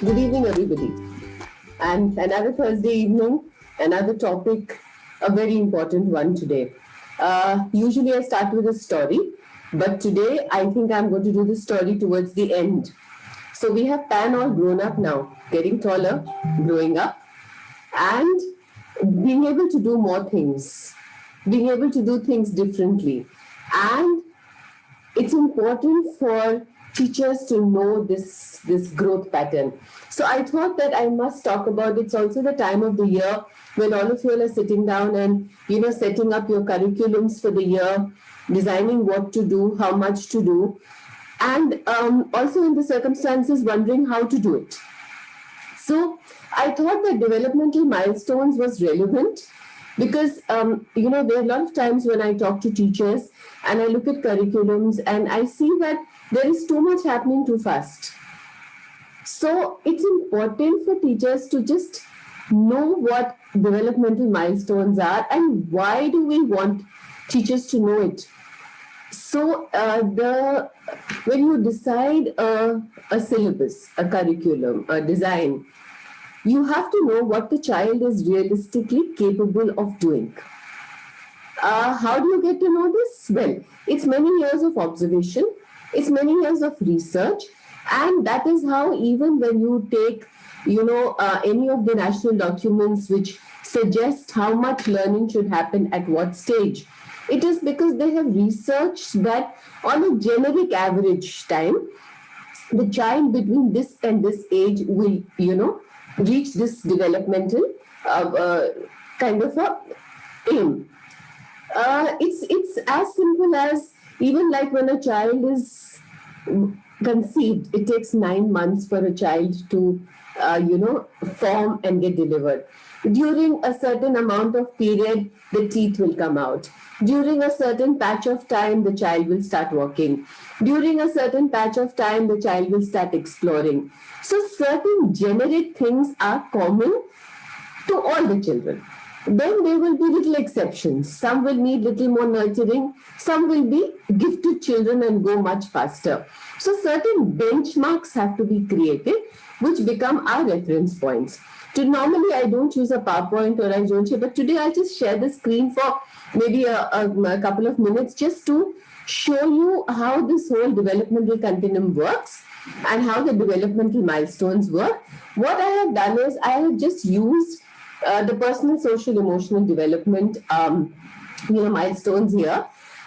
Good evening, everybody. And another Thursday evening, another topic, a very important one today. Usually I start with a story, but today I think I'm going to do the story towards the end. So we have Pan all grown up now, getting taller, growing up, and being able to do more things, being able to do things differently. And it's important for teachers to know this growth pattern. So I thought that I must talk about it. It's also the time of the year when all of you are sitting down and setting up your curriculums for the year, designing what to do, how much to do, and also in the circumstances wondering how to do it. So I thought that developmental milestones was relevant because there are a lot of times when I talk to teachers and I look at curriculums and I see that there is too much happening too fast. So it's important for teachers to just know what developmental milestones are and why do we want teachers to know it. So when you decide a syllabus, a curriculum, a design, you have to know what the child is realistically capable of doing. How do you get to know this? Well, it's many years of observation, it's many years of research, and that is how even when you take, any of the national documents which suggest how much learning should happen at what stage, it is because they have researched that on a generic average time, the child between this and this age will, reach this developmental kind of a aim. It's as simple as even like when a child is conceived, it takes 9 months for a child to, form and get delivered. During a certain amount of period, the teeth will come out. During a certain patch of time, the child will start walking. During a certain patch of time, the child will start exploring. So certain generic things are common to all the children. Then there will be little exceptions. Some will need little more nurturing. Some will be gifted children and go much faster. So certain benchmarks have to be created, which become our reference points. Normally, I don't use a PowerPoint or I don't share, but today I'll just share the screen for maybe a couple of minutes just to show you how this whole developmental continuum works and how the developmental milestones work. What I have done is I have just used the personal, social, emotional development, milestones here,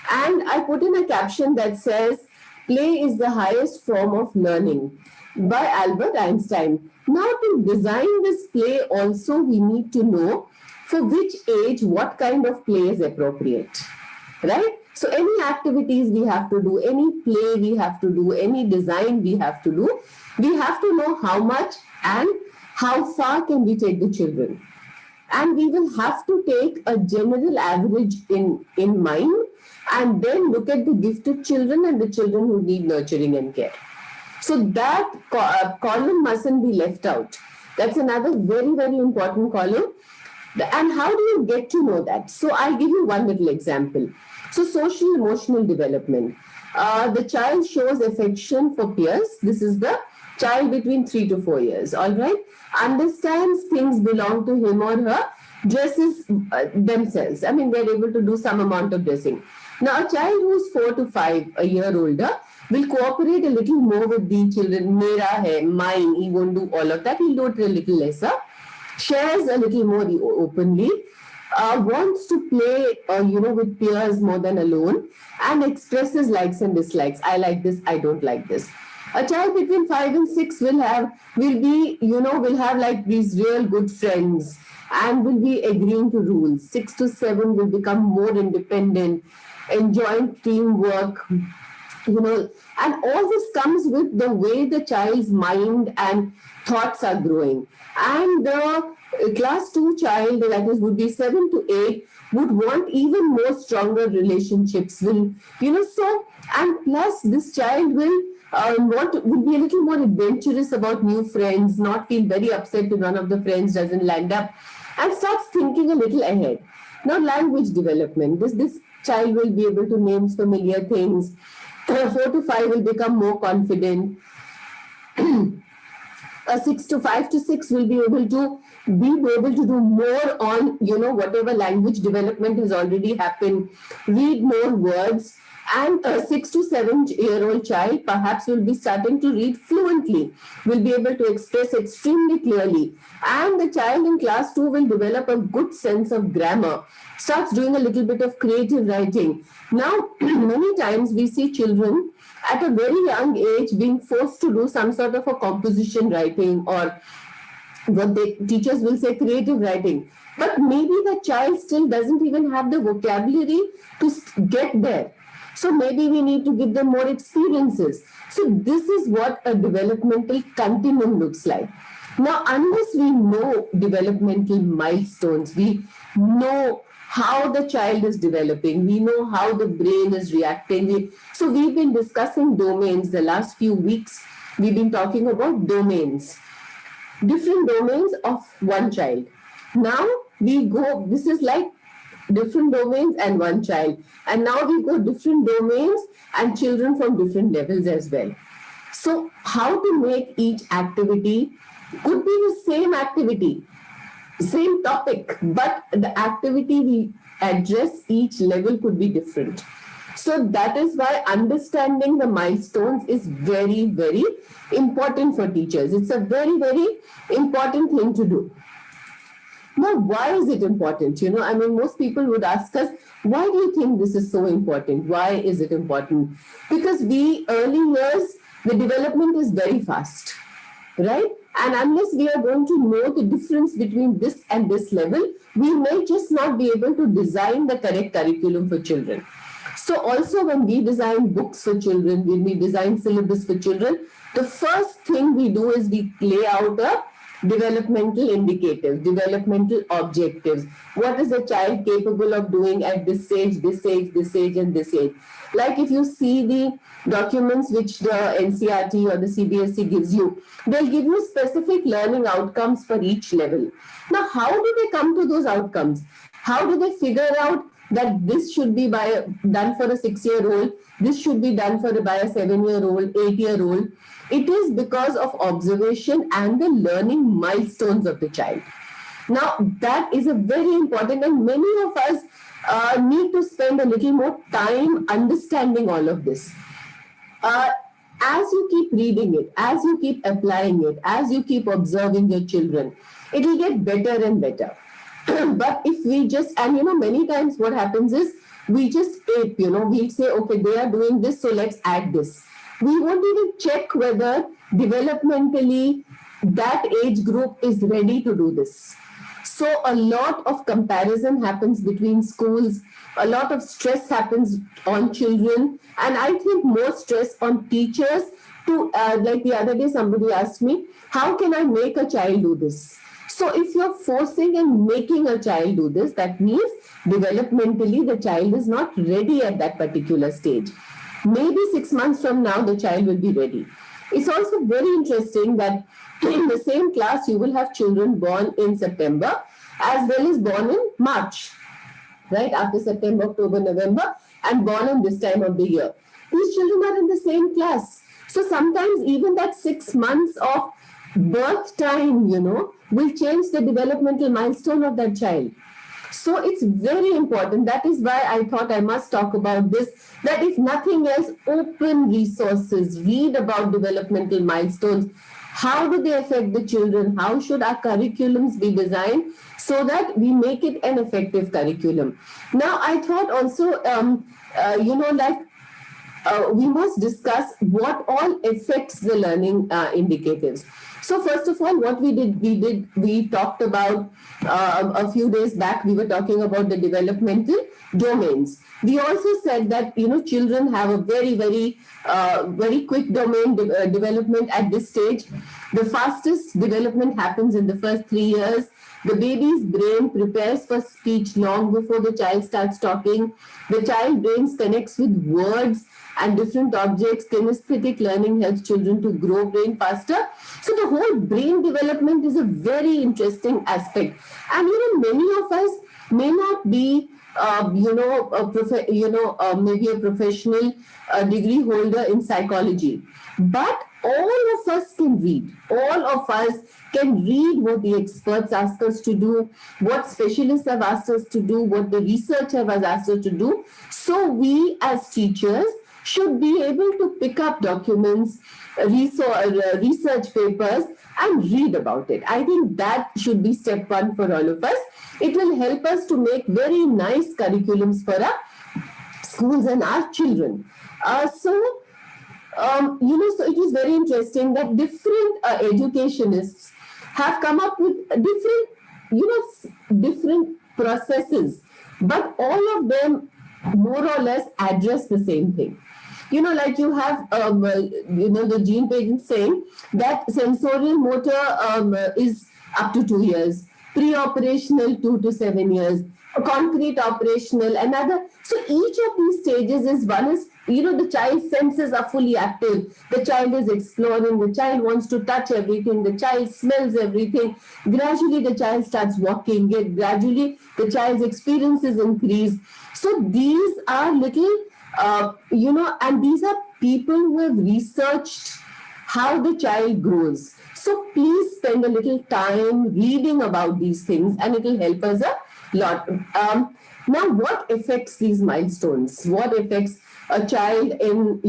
and I put in a caption that says, "Play is the highest form of learning," by Albert Einstein. Now, to design this play, also we need to know for which age what kind of play is appropriate, right? So, any activities we have to do, any play we have to do, any design we have to do, we have to know how much and how far can we take the children. And we will have to take a general average in mind and then look at the gifted children and the children who need nurturing and care. So that column mustn't be left out. That's another very, very important column. And how do you get to know that? So I give you one little example. So social emotional development. The child shows affection for peers. This is the child between 3 to 4 years, all right? Understands things belong to him or her, dresses themselves. I mean, they're able to do some amount of dressing. Now, a child who's 4 to 5, a year older, will cooperate a little more with the children. Mera hai, mine, he won't do all of that. He'll do it a little lesser. Shares a little more openly. Wants to play, with peers more than alone, and expresses likes and dislikes. I like this, I don't like this. A child between 5 and 6 will have like these real good friends and will be agreeing to rules. 6 to 7 will become more independent, enjoying teamwork, and all this comes with the way the child's mind and thoughts are growing. And the class 2 child, that is, would be 7 to 8, would want even more stronger relationships. And plus this child will would be a little more adventurous about new friends, not feel very upset if one of the friends doesn't land up, and starts thinking a little ahead. Now, language development. This child will be able to name familiar things. 4 to 5 will become more confident. A 5 to 6 will be able to do more on, whatever language development has already happened, read more words. And a 6 to 7 year old child perhaps will be starting to read fluently, will be able to express extremely clearly. And the child in class 2 will develop a good sense of grammar, starts doing a little bit of creative writing. Now, many times we see children at a very young age being forced to do some sort of a composition writing, or what the teachers will say creative writing. But maybe the child still doesn't even have the vocabulary to get there. So maybe we need to give them more experiences. So this is what a developmental continuum looks like. Now, unless we know developmental milestones, we know how the child is developing, we know how the brain is reacting. So we've been discussing domains the last few weeks. We've been talking about domains, different domains of one child. Now we go, this is like different domains and one child. And now we go different domains and children from different levels as well. So how to make each activity could be the same activity, same topic, but the activity we address each level could be different. So that is why understanding the milestones is very, very important for teachers. It's a very, very important thing to do. Now, why is it important? Most people would ask us, why do you think this is so important? Why is it important? Because early years, the development is very fast, right? And unless we are going to know the difference between this and this level, we may just not be able to design the correct curriculum for children. So also when we design books for children, when we design syllabus for children, the first thing we do is we lay out a developmental indicators, developmental objectives. What is a child capable of doing at this age, this age, this age, and this age? Like if you see the documents which the NCERT or the CBSE gives you, they'll give you specific learning outcomes for each level. Now, how do they come to those outcomes? How do they figure out that this should be done for a 6-year-old, this should be done by a 7-year-old, 8-year-old? It is because of observation and the learning milestones of the child. Now, that is a very important, and many of us need to spend a little more time understanding all of this. As you keep reading it, as you keep applying it, as you keep observing your children, it will get better and better. But if we just, many times what happens is we just ape, we'll say, okay, they are doing this, so let's add this. We won't even check whether developmentally that age group is ready to do this. So a lot of comparison happens between schools, a lot of stress happens on children, and I think more stress on teachers to, like the other day somebody asked me, how can I make a child do this? So if you're forcing and making a child do this, that means developmentally the child is not ready at that particular stage. Maybe 6 months from now, the child will be ready. It's also very interesting that in the same class, you will have children born in September as well as born in March, right? After September, October, November, and born in this time of the year. These children are in the same class. So sometimes even that 6 months of birth time, will change the developmental milestone of that child. So it's very important. That is why I thought I must talk about this, that if nothing else, open resources, read about developmental milestones. How do they affect the children? How should our curriculums be designed so that we make it an effective curriculum? Now, I thought also, we must discuss what all affects the learning indicators. So first of all, what we talked about a few days back, we were talking about the developmental domains. We also said that, children have a very, very, very quick domain development at this stage. The fastest development happens in the first 3 years. The baby's brain prepares for speech long before the child starts talking. The child brain connects with words and different objects. Kinesthetic learning helps children to grow brain faster. So the whole brain development is a very interesting aspect. And many of us may not be maybe a professional degree holder in psychology, but all of us can read. All of us can read what the experts ask us to do, what specialists have asked us to do, what the research have asked us to do. So we as teachers should be able to pick up documents, research papers, and read about it. I think that should be step one for all of us. It will help us to make very nice curriculums for our schools and our children. So it is very interesting that different educationists have come up with different processes, but all of them more or less address the same thing. Like you have, the Jean Piaget saying that sensorial motor is up to 2 years, pre-operational 2 to 7 years, concrete operational another. So each of these stages is one is, the child's senses are fully active. The child is exploring. The child wants to touch everything. The child smells everything. Gradually, the child starts walking. Gradually, the child's experiences increase. So these are little, and these are people who have researched how the child grows. So please spend a little time reading about these things, and it will help us a lot. Now, what affects these milestones? What affects a child in,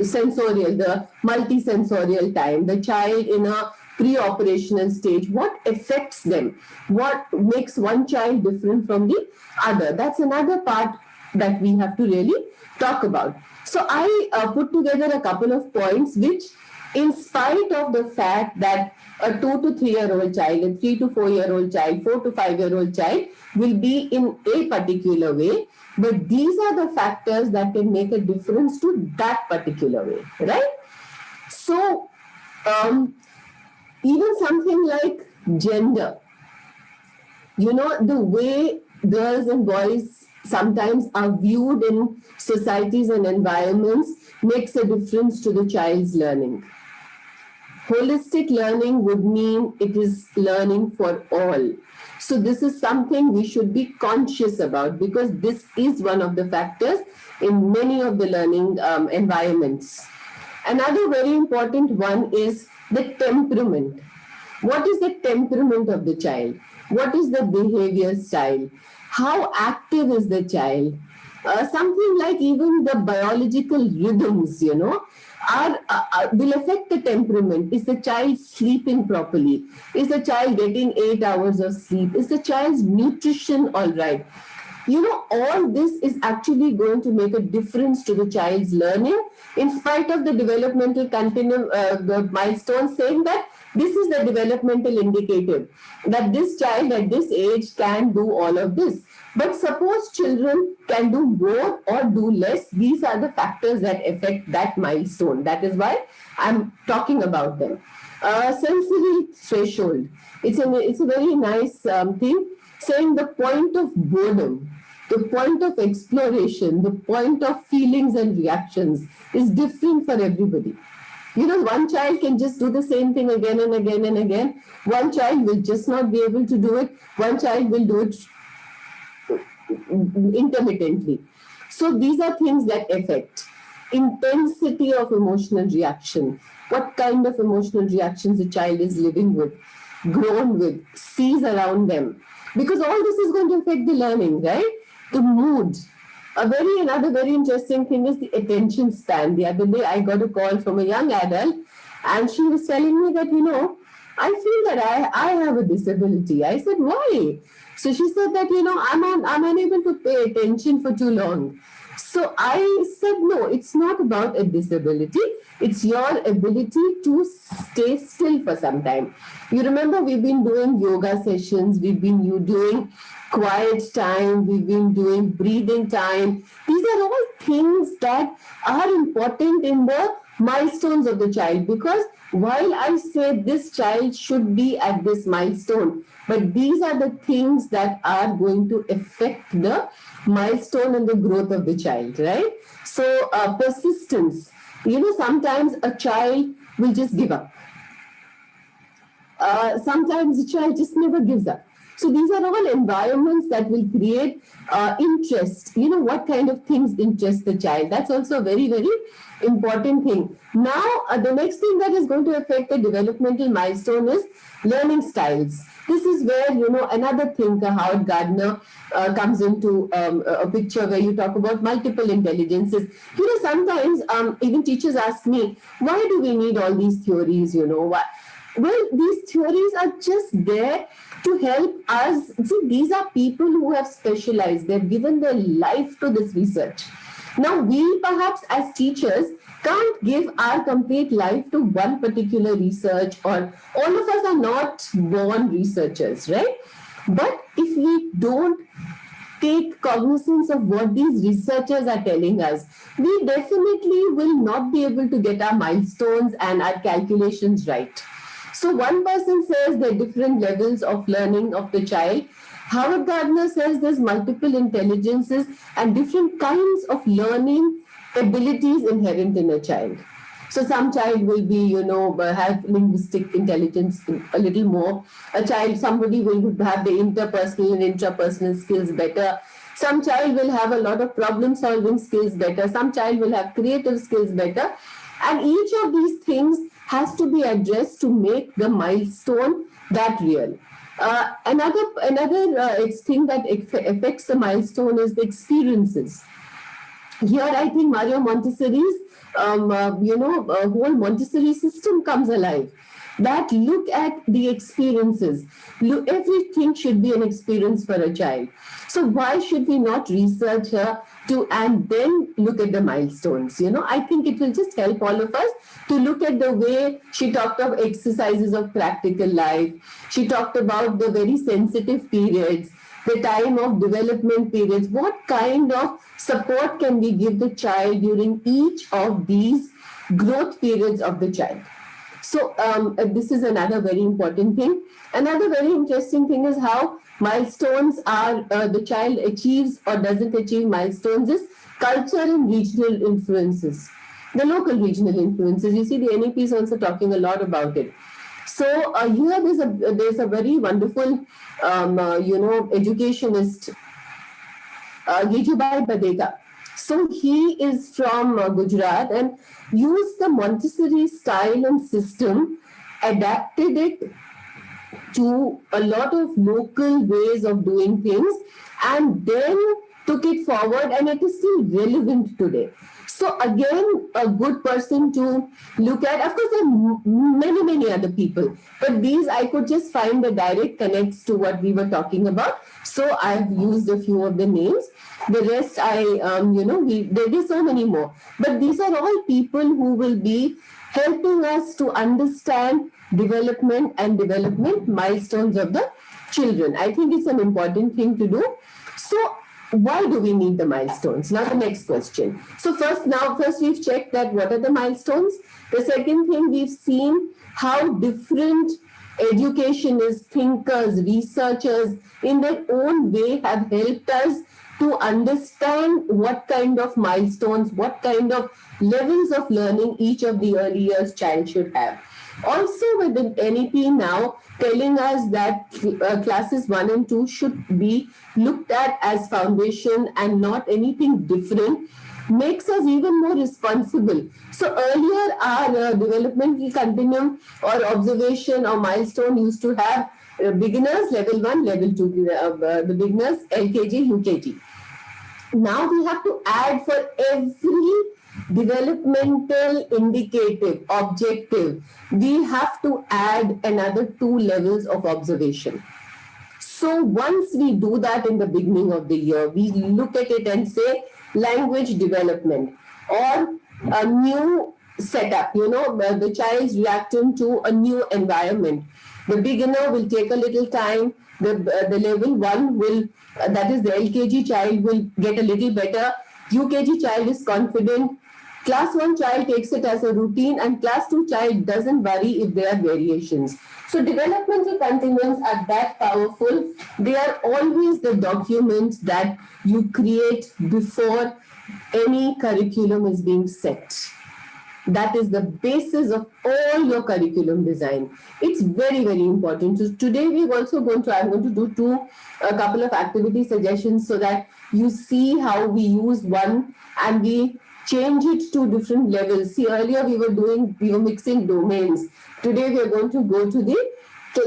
sensorial, the multisensorial time, the child in a pre-operational stage? What affects them? What makes one child different from the other? That's another part that we have to really talk about. So I put together a couple of points which, in spite of the fact that a 2 to 3 year old child, a 3 to 4 year old child, 4 to 5 year old child will be in a particular way, but these are the factors that can make a difference to that particular way, right? So even something like gender, the way girls and boys sometimes are viewed in societies and environments makes a difference to the child's learning. Holistic learning would mean it is learning for all. So this is something we should be conscious about, because this is one of the factors in many of the learning environments. Another very important one is the temperament. What is the temperament of the child? What is the behavior style? How active is the child? Something like even the biological rhythms, will affect the temperament. Is the child sleeping properly? Is the child getting 8 hours of sleep? Is the child's nutrition all right? All this is actually going to make a difference to the child's learning, in spite of the developmental continuum, the milestone saying that this is the developmental indicator, that this child at this age can do all of this. But suppose children can do more or do less, these are the factors that affect that milestone. That is why I'm talking about them. Sensory threshold. It's a very nice thing, saying the point of boredom, the point of exploration, the point of feelings and reactions is different for everybody. One child can just do the same thing again and again and again. One child will just not be able to do it. One child will do it intermittently. So these are things that affect intensity of emotional reaction. What kind of emotional reactions the child is living with, grown with, sees around them. Because all this is going to affect the learning, right? The mood. Another very interesting thing is the attention span. The other day I got a call from a young adult, and she was telling me that, I feel that I have a disability. I said, why? So she said that, I'm unable to pay attention for too long. So I said, no, it's not about a disability. It's your ability to stay still for some time. You remember we've been doing yoga sessions. We've been doing quiet time. We've been doing breathing time. These are all things that are important in the milestones of the child, because while I say this child should be at this milestone, but these are the things that are going to affect the milestone and the growth of the child, right? So persistence. Sometimes a child will just give up. Sometimes the child just never gives up. So these are all environments that will create interest. What kind of things interest the child. That's also a very, very important thing. Now, the next thing that is going to affect the developmental milestone is learning styles. This is where, another thinker, Howard Gardner, comes into a picture where you talk about multiple intelligences. Sometimes even teachers ask me, why do we need all these theories? Why? Well, these theories are just there to help us. See, these are people who have specialized. They've given their life to this research. Now, we perhaps as teachers can't give our complete life to one particular research, or all of us are not born researchers, right? But if we don't take cognizance of what these researchers are telling us, we definitely will not be able to get our milestones and our calculations right. So one person says there are different levels of learning of the child. Howard Gardner says there's multiple intelligences and different kinds of learning abilities inherent in a child. So some child will be, have linguistic intelligence a little more. Somebody will have the interpersonal and intrapersonal skills better. Some child will have a lot of problem-solving skills better. Some child will have creative skills better. And each of these things has to be addressed to make the milestone that real. Another thing that affects the milestone is the experiences. Here, I think Mario Montessori's, whole Montessori system comes alive. That look at the experiences. Everything should be an experience for a child. So why should we not research her and then look at the milestones? I think it will just help all of us to look at the way she talked of exercises of practical life. She talked about the very sensitive periods, the time of development periods. What kind of support can we give the child during each of these growth periods of the child? So this is another very important thing. Another very interesting thing is how milestones are, the child achieves or doesn't achieve milestones is culture and regional influences. The local regional influences. You see, the NEP is also talking a lot about it. So here there's a very wonderful, educationist, Yejubai Badega. So he is from Gujarat and used the Montessori style and system, adapted it to a lot of local ways of doing things, and then took it forward, and it is still relevant today. So again, a good person to look at. Of course, there are many, many other people, but these I could just find the direct connects to what we were talking about. So I've used a few of the names. The rest, there is so many more. But these are all people who will be helping us to understand development and development milestones of the children. I think it's an important thing to do. So why do we need the milestones? Now the next question. So first we've checked that what are the milestones. The second thing, we've seen how different educationists, thinkers, researchers in their own way have helped us to understand what kind of milestones, what kind of levels of learning each of the early years child should have. Also with the NEP now telling us that classes 1 and 2 should be looked at as foundation and not anything different, makes us even more responsible. So earlier our developmental continuum or observation or milestone used to have beginners, level 1, level 2, the beginners, LKG, UKG. Now we have to add for every developmental indicative, objective, we have to add another 2 levels of observation. So once we do that in the beginning of the year, we look at it and say language development or a new setup, the child's reacting to a new environment. The beginner will take a little time. The level 1 will, that is the LKG child, will get a little better. UKG child is confident. Class 1 child takes it as a routine, and class 2 child doesn't worry if there are variations. So developmental continuums are that powerful. They are always the documents that you create before any curriculum is being set. that is the basis of all your curriculum design. It's very, very important. So today I'm going to do a couple of activity suggestions so that you see how we use one and we change it to different levels. See, earlier we were mixing domains. Today we are going to go to the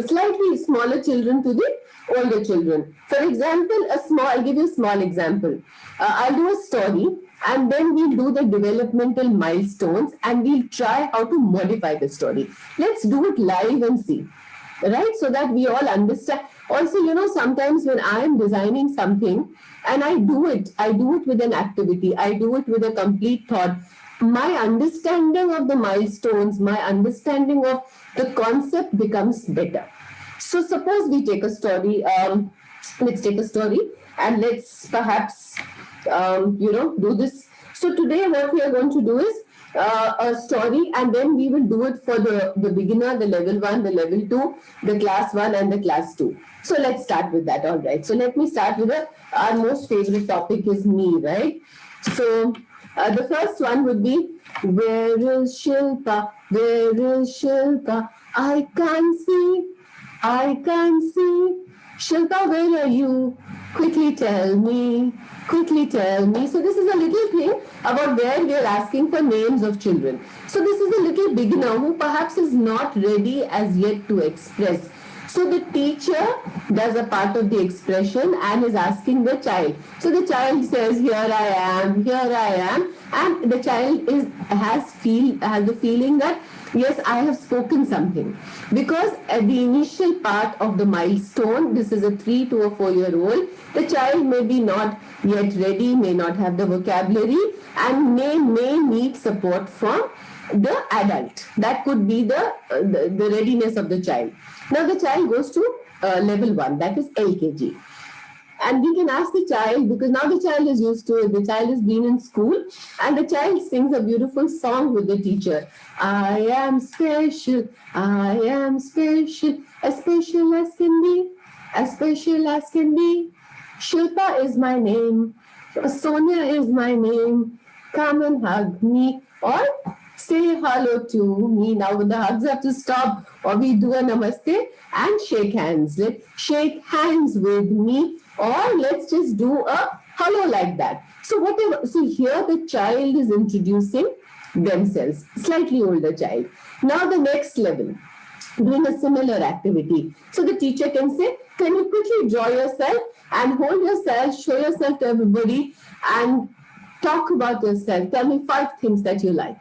slightly smaller children to the older children. For example, I'll give you a small example. I'll do a story and then we'll do the developmental milestones and we'll try how to modify the story. Let's do it live and see, right? So that we all understand. Also, sometimes when I am designing something and I do it with an activity, I do it with a complete thought. My understanding of the milestones, my understanding of the concept becomes better. So suppose we take a story, let's take a story and let's perhaps, do this. So today what we are going to do is a story and then we will do it for the beginner, the level 1, the level 2, the class 1 and the class 2. So let's start with that, all right. So let me start with our most favorite topic is me, right? So the first one would be, where is Shilpa? Where is Shilpa? I can't see. Shilpa, where are you? Quickly tell me. So this is a little thing about where we are asking for names of children. So this is a little beginner who perhaps is not ready as yet to express. So the teacher does a part of the expression and is asking the child. So the child says, here I am, and the child has the feeling that, yes, I have spoken something. Because at the initial part of the milestone, this is a 3 to a 4-year-old, the child may be not yet ready, may not have the vocabulary, and may need support from the adult. That could be the readiness of the child. Now the child goes to level 1, that is LKG. And we can ask the child, because now the child is used to it, the child has been in school, and the child sings a beautiful song with the teacher. I am special, as special as can be, as special as can be. Shilpa is my name, Sonia is my name, come and hug me, or say hello to me. Now the hugs have to stop, or we do a namaste and shake hands. Let's shake hands with me, or let's just do a hello like that. So here the child is introducing themselves, slightly older child. Now the next level, doing a similar activity. So the teacher can say, can you quickly draw yourself and hold yourself, show yourself to everybody and talk about yourself. Tell me 5 things that you like.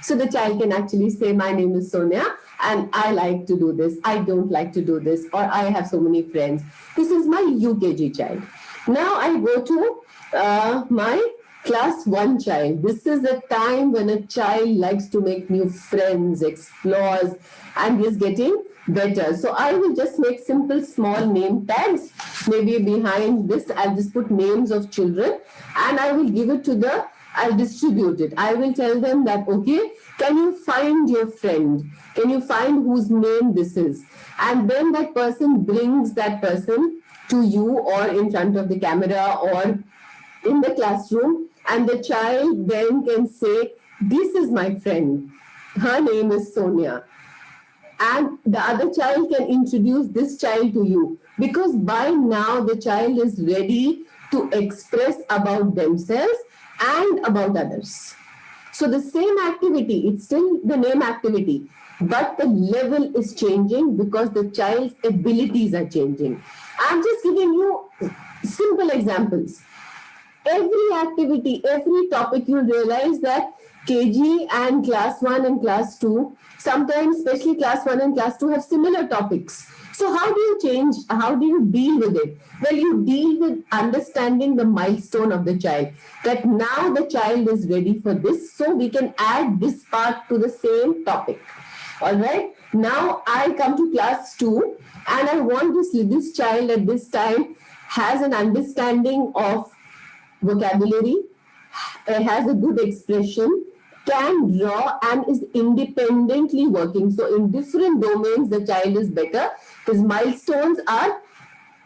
So the child can actually say, my name is Sonia and I like to do this, I don't like to do this, or I have so many friends. This is my UKG child. Now I go to my class 1 child. This is a time when a child likes to make new friends, explores, and is getting better. So I will just make simple small name tags. Maybe behind this, I'll just put names of children and I will give it to I'll distribute it. I will tell them that, okay, can you find your friend? Can you find whose name this is? And then that person brings that person to you or in front of the camera or in the classroom. And the child then can say, this is my friend. Her name is Sonia. And the other child can introduce this child to you. Because by now the child is ready to express about themselves and about others. So the same activity, it's still the name activity, but the level is changing because the child's abilities are changing. I'm just giving you simple examples. Every activity, every topic, you'll realize that KG and class 1 and class 2, sometimes especially class 1 and class 2 have similar topics. So how do you change? How do you deal with it? Well, you deal with understanding the milestone of the child, that now the child is ready for this, so we can add this part to the same topic. All right. Now I come to class 2 and I want this child at this time has an understanding of vocabulary, has a good expression, can draw and is independently working. So in different domains, the child is better. His milestones are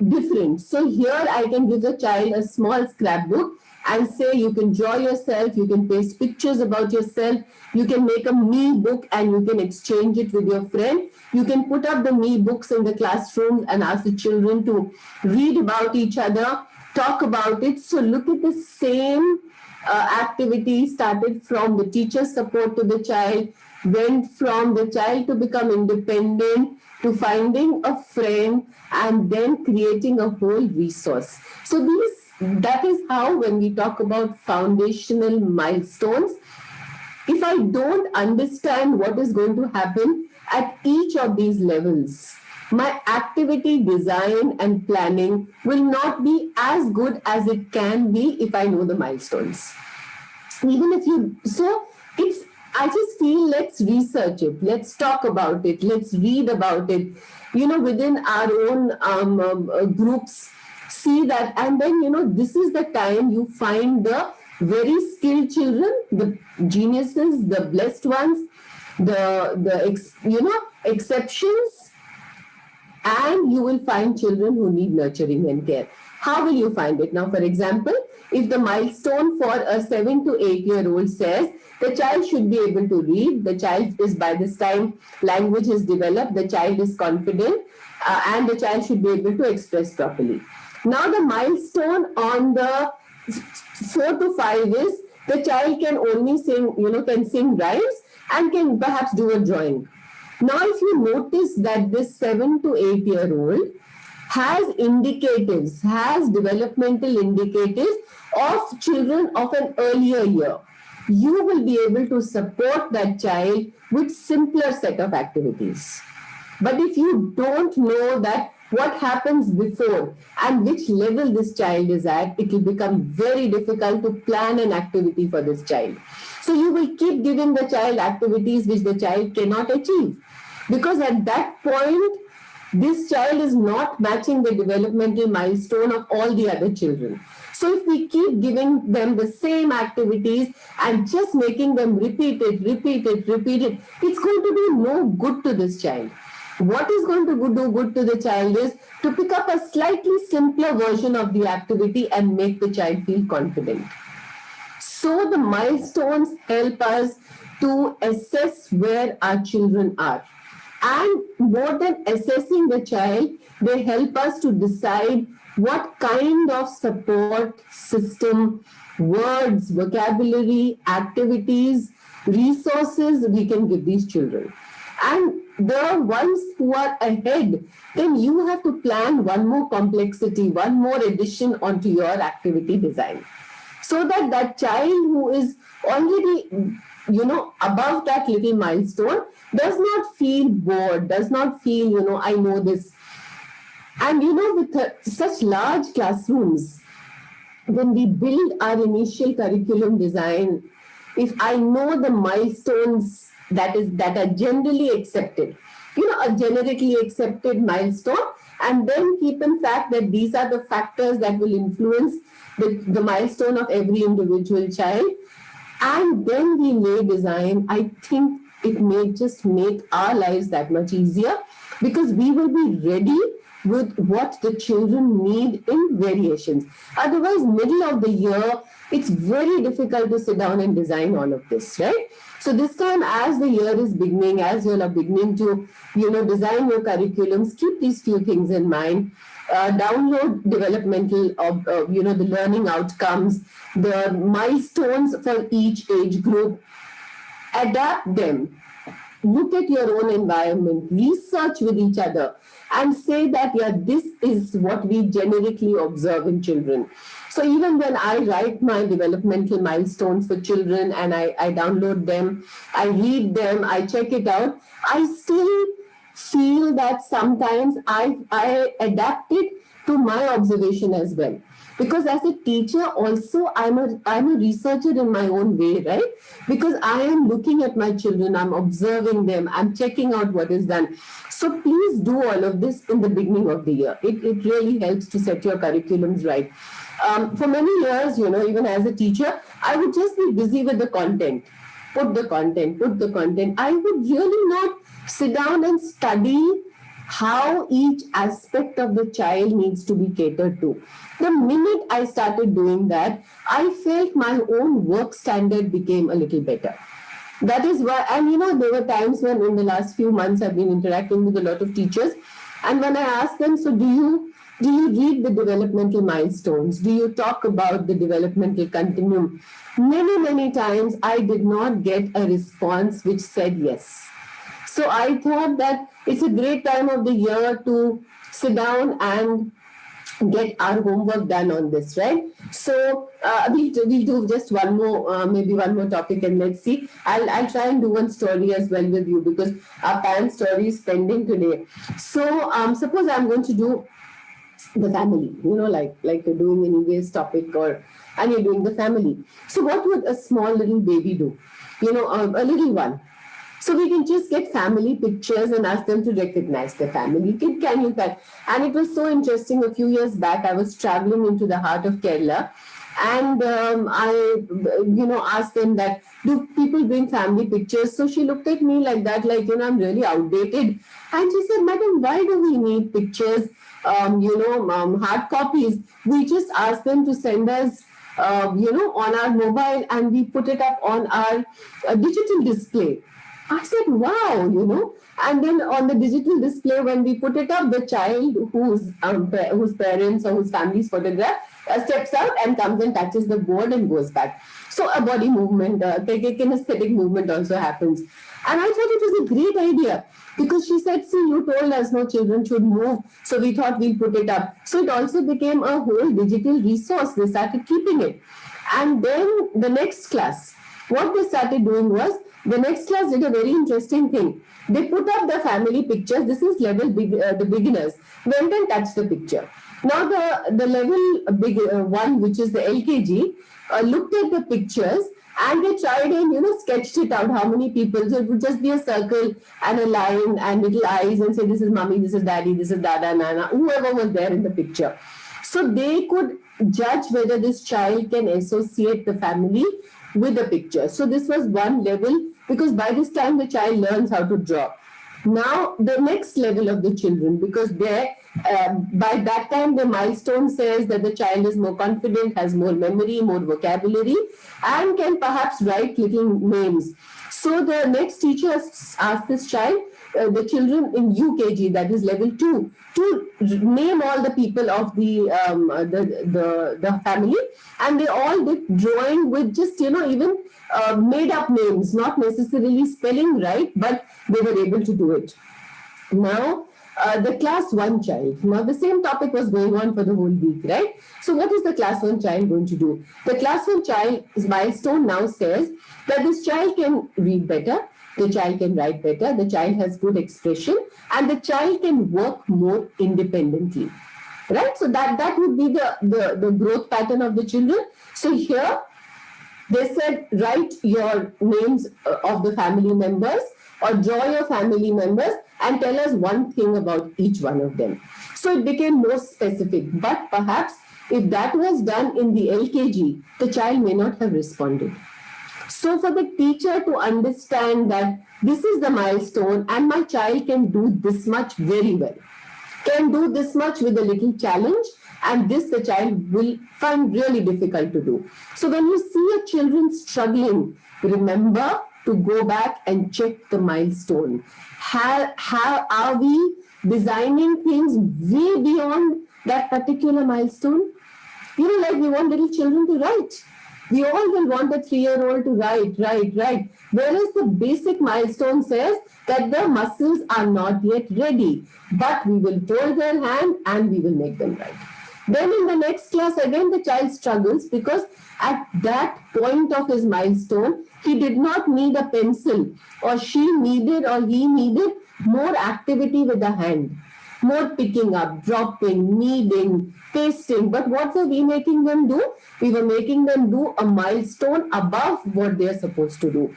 different. So here I can give the child a small scrapbook and say you can draw yourself, you can paste pictures about yourself, you can make a me book and you can exchange it with your friend. You can put up the me books in the classroom and ask the children to read about each other, talk about it. So look at the same activity started from the teacher's support to the child, went from the child to become independent to finding a friend and then creating a whole resource. So that is how, when we talk about foundational milestones, if I don't understand what is going to happen at each of these levels, my activity design and planning will not be as good as it can be if I know the milestones. Even if you, so it's, I just feel let's research it, let's talk about it, let's read about it, within our own groups, see that, and then, this is the time you find the very skilled children, the geniuses, the blessed ones, the exceptions, and you will find children who need nurturing and care. How will you find it? Now, for example, if the milestone for a 7 to 8-year-old says the child should be able to read, the child is, by this time, language is developed, the child is confident, and the child should be able to express properly. Now, the milestone on the 4 to 5 is the child can only sing, can sing rhymes and can perhaps do a drawing. Now, if you notice that this 7 to 8-year-old has indicatives, has developmental indicatives of children of an earlier year, you will be able to support that child with simpler set of activities. But if you don't know that what happens before and which level this child is at, it will become very difficult to plan an activity for this child. So you will keep giving the child activities which the child cannot achieve, because at that point, this child is not matching the developmental milestone of all the other children. So if we keep giving them the same activities and just making them repeat it, it's going to do no good to this child. What is going to do good to the child is to pick up a slightly simpler version of the activity and make the child feel confident. So the milestones help us to assess where our children are. And more than assessing the child, they help us to decide what kind of support system, words, vocabulary, activities, resources we can give these children. And the ones who are ahead, then you have to plan one more complexity, one more addition onto your activity design. So that that child who is already, above that little milestone does not feel bored, does not feel, I know this. And, with such large classrooms, when we build our initial curriculum design, if I know the milestones that are generally accepted, a generically accepted milestone, and then keep in fact that these are the factors that will influence the milestone of every individual child, and then we may design, I think it may just make our lives that much easier, because we will be ready with what the children need in variations. Otherwise, middle of the year, it's very difficult to sit down and design all of this, right? So this time, as the year is beginning, as you are beginning to, design your curriculums, keep these few things in mind. Download developmental, the learning outcomes, the milestones for each age group, adapt them, look at your own environment, research with each other, and say that, this is what we generically observe in children. So even when I write my developmental milestones for children and I download them, I read them, I check it out, I still feel that sometimes I adapt it to my observation as well. Because as a teacher also, I'm a researcher in my own way, right? Because I am looking at my children, I'm observing them, I'm checking out what is done. So please do all of this in the beginning of the year. It really helps to set your curriculums right. For many years, even as a teacher, I would just be busy with the content. Put the content. I would really not sit down and study how each aspect of the child needs to be catered to. The minute I started doing that, I felt my own work standard became a little better. That is why, and there were times when in the last few months I've been interacting with a lot of teachers, and when I ask them, so do you read the developmental milestones? Do you talk about the developmental continuum? Many times I did not get a response which said yes. So I thought that it's a great time of the year to sit down and get our homework done on this, right? So we'll do just one more, maybe one more topic, and let's see. I'll try and do one story as well with you, because our parent story is pending today. So suppose I'm going to do the family, like you're doing an EVS topic, and you're doing the family. So what would a small little baby do? A little one. So we can just get family pictures and ask them to recognize the family. Can you can? And it was so interesting. A few years back, I was traveling into the heart of Kerala, and I, asked them that, do people bring family pictures? So she looked at me like that, like, I'm really outdated. And she said, Madam, why do we need pictures? Hard copies. We just ask them to send us on our mobile, and we put it up on our digital display. I said, wow. And then on the digital display, when we put it up, the child whose parents or whose family's photograph steps out and comes and touches the board and goes back. So a body movement, kinesthetic movement also happens. And I thought it was a great idea, because she said, see, you told us no children should move, so we thought we'll put it up. So it also became a whole digital resource. They started keeping it. And then the next class, what they started doing was, the next class did a very interesting thing. They put up the family pictures. This is level the beginners. Went and touched the picture. Now the level one, which is the LKG, looked at the pictures, and they tried and sketched it out, how many people. So it would just be a circle and a line and little eyes, and say, this is mommy, this is daddy, this is dada, nana, whoever was there in the picture. So they could judge whether this child can associate the family with the picture. So this was one level, because by this time the child learns how to draw. Now the next level of the children, because by that time the milestone says that the child is more confident, has more memory, more vocabulary, and can perhaps write little names. So the next teacher asked this child, the children in UKG, that is level 2, to name all the people of the family, and they all did drawing with just even made up names, not necessarily spelling right, but they were able to do it. Now the class 1 child, now the same topic was going on for the whole week, right? So what is the class 1 child going to do? The class 1 child's milestone now says that this child can read better, the child can write better, the child has good expression, and the child can work more independently, right? So that would be the growth pattern of the children. So here they said, write your names of the family members, or draw your family members and tell us one thing about each one of them. So it became more specific, but perhaps if that was done in the LKG, the child may not have responded. So for the teacher to understand that this is the milestone and my child can do this much very well, can do this much with a little challenge, and this the child will find really difficult to do. So when you see your children struggling, remember to go back and check the milestone. How are we designing things way beyond that particular milestone? Like we want little children to write. We all will want a 3-year-old to write. Whereas the basic milestone says that the muscles are not yet ready, but we will hold their hand and we will make them write. Then in the next class, again, the child struggles, because at that point of his milestone, he did not need a pencil, or she needed, or he needed more activity with the hand, more picking up, dropping, kneading, pasting. But what were we making them do? We were making them do a milestone above what they are supposed to do.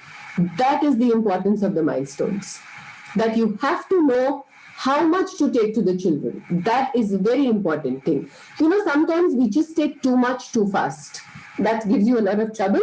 That is the importance of the milestones, that you have to know how much to take to the children. That is a very important thing. Sometimes we just take too much too fast. That gives you a lot of trouble.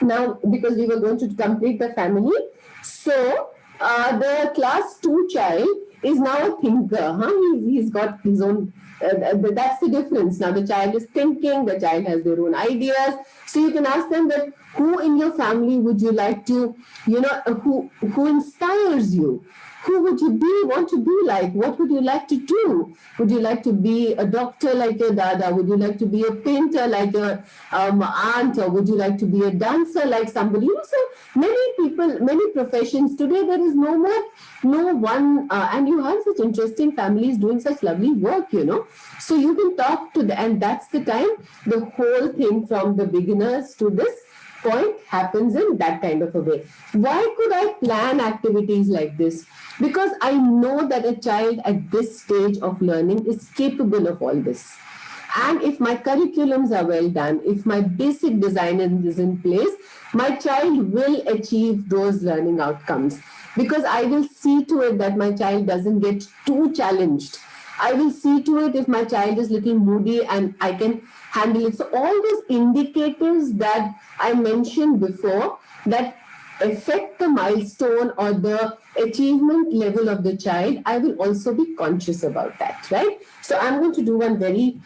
Now, because we were going to complete the family, so the class 2 child is now a thinker. He's got his own. That's the difference. Now the child is thinking. The child has their own ideas. So you can ask them that who in your family would you like to, who inspires you? Who would you want to be like? What would you like to do? Would you like to be a doctor like your dada? Would you like to be a painter like your aunt? Or would you like to be a dancer like somebody? So many people, many professions. Today there is no one, and you have such interesting families doing such lovely work, So you can talk to them, and that's the time the whole thing from the beginners to this point happens in that kind of a way. Why could I plan activities like this? Because I know that a child at this stage of learning is capable of all this. And if my curriculums are well done, if my basic design is in place, my child will achieve those learning outcomes. Because I will see to it that my child doesn't get too challenged. I will see to it if my child is little moody and I can handle it. So all those indicators that I mentioned before that affect the milestone or the achievement level of the child, I will also be conscious about that, right? So I'm going to do one very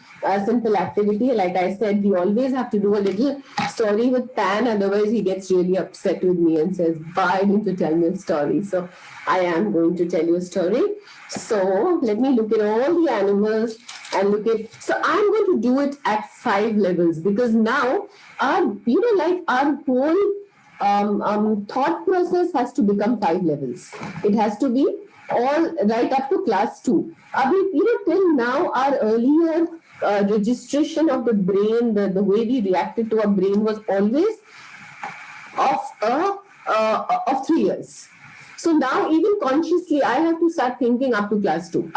simple activity. Like I said, we always have to do a little story with Pan, otherwise he gets really upset with me and says, why didn't you tell me a story? So I am going to tell you a story. So let me look at all the animals and look at, so I'm going to do it at 5 levels because now our, our whole thought process has to become 5 levels. It has to be all right up to class 2. Till now, our earlier registration of the brain, the way we reacted to our brain was always of 3 years. So now even consciously, I have to start thinking up to class 2.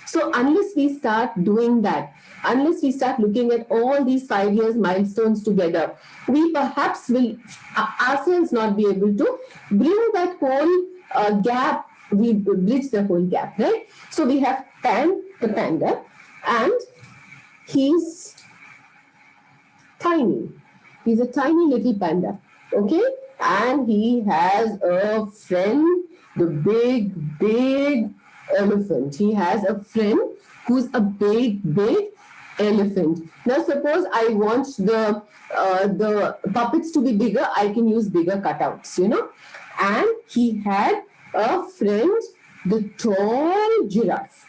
So unless we start doing that, unless we start looking at all these 5 years milestones together, we perhaps will ourselves not be able to bring that whole gap, we bridge the whole gap, right? So we have Pan, the panda, and he's tiny. He's a tiny little panda, okay? And he has a friend, the big elephant. He has a friend who's a big elephant. Now suppose I want the puppets to be bigger, I can use bigger cutouts, And he had a friend, the tall giraffe.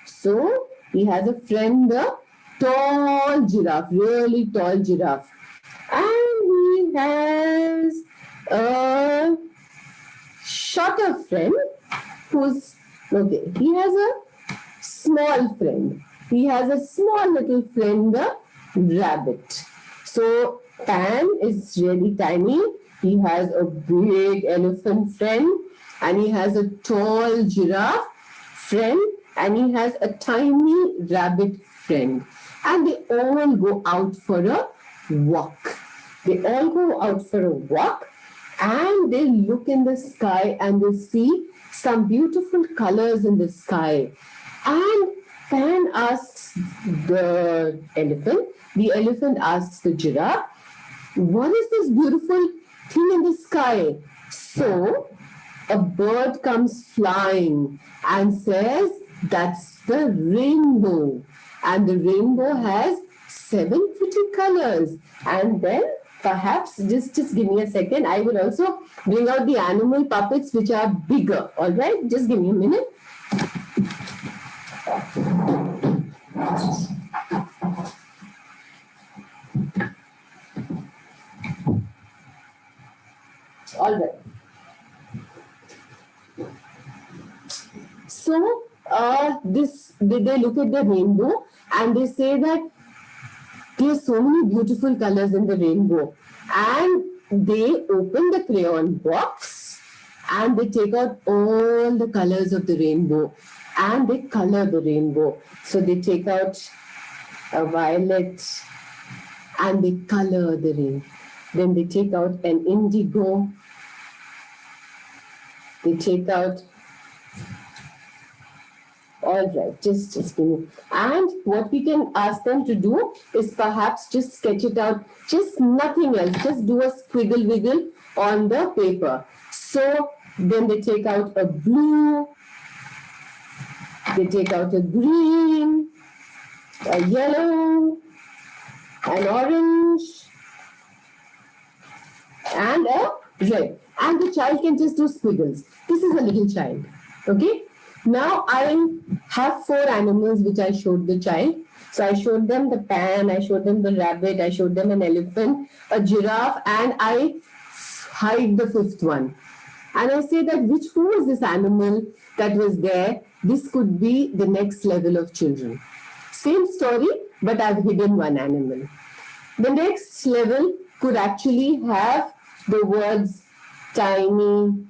So he has a friend, the tall giraffe, really tall giraffe. And he has a shorter friend who's, okay, he has a small friend. He has a small little friend, the rabbit. So Pan is really tiny. He has a big elephant friend and he has a tall giraffe friend and he has a tiny rabbit friend. And they all go out for a walk. They all go out for a walk and they look in the sky and they see some beautiful colors in the sky. And Pan asks the elephant asks the giraffe, what is this beautiful thing in the sky? So a bird comes flying and says, that's the rainbow. And the rainbow has 7 pretty colors. And then perhaps, just give me a second, I will also bring out the animal puppets which are bigger. All right, just give me a minute. All right. So they look at the rainbow and they say that there are so many beautiful colors in the rainbow. And they open the crayon box and they take out all the colors of the rainbow and they color the rainbow. So they take out a violet and they color the rainbow. Then they take out an indigo. They take out, all right, just give me. And what we can ask them to do is perhaps just sketch it out, just nothing else, just do a squiggle wiggle on the paper. So then they take out a blue They take out a green, a yellow, an orange, and a red. And the child can just do squiggles. This is a little child. Okay? Now I have 4 animals which I showed the child. So I showed them the pan, I showed them the rabbit, I showed them an elephant, a giraffe, and I hide the 5th one. And I say that who was this animal that was there? This could be the next level of children. Same story, but I've hidden one animal. The next level could actually have the words tiny,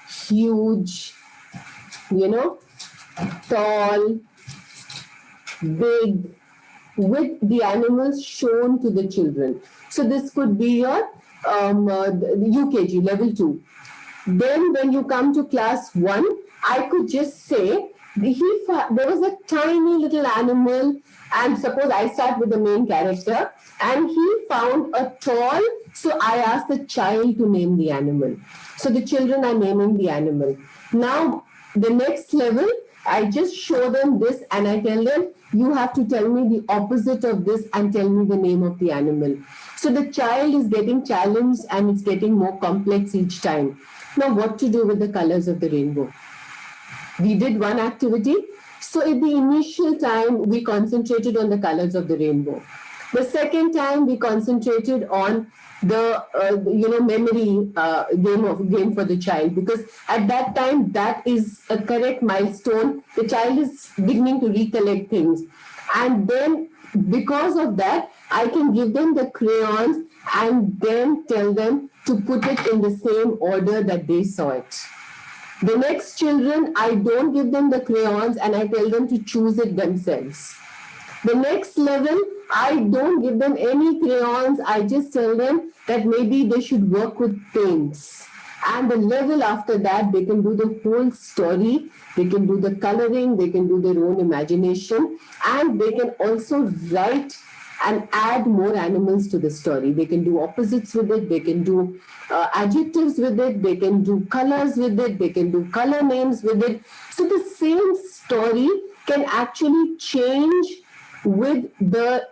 huge, tall, big, with the animals shown to the children. So this could be your UKG, level 2. Then when you come to class 1, I could just say, there was a tiny little animal, and suppose I start with the main character, and he found a toy, so I asked the child to name the animal. So the children are naming the animal. Now, the next level, I just show them this and I tell them, you have to tell me the opposite of this and tell me the name of the animal. So the child is getting challenged and it's getting more complex each time. Now, what to do with the colors of the rainbow? We did one activity. So at the initial time, we concentrated on the colors of the rainbow. The second time, we concentrated on the memory game for the child, because at that time that is a correct milestone. The child is beginning to recollect things, and then because of that, I can give them the crayons and then tell them to put it in the same order that they saw it. The next children, I don't give them the crayons and I tell them to choose it themselves. The next level, I don't give them any crayons. I just tell them that maybe they should work with paints. And the level after that, they can do the whole story. They can do the coloring. They can do their own imagination. And they can also write and add more animals to the story. They can do opposites with it. They can do adjectives with it. They can do colors with it. They can do color names with it. So the same story can actually change with the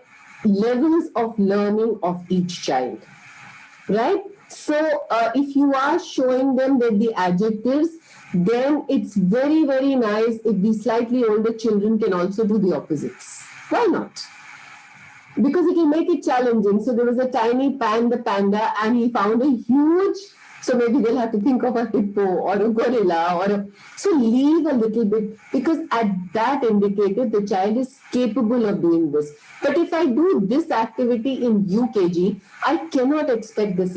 levels of learning of each child, right? So if you are showing them that the adjectives, then it's very, very nice if the slightly older children can also do the opposites. Why not? Because it will make it challenging. So there was a tiny the panda, and he found a huge, so maybe they'll have to think of a hippo or a gorilla so leave a little bit, because at that indicator, the child is capable of doing this. But if I do this activity in UKG, I cannot expect this.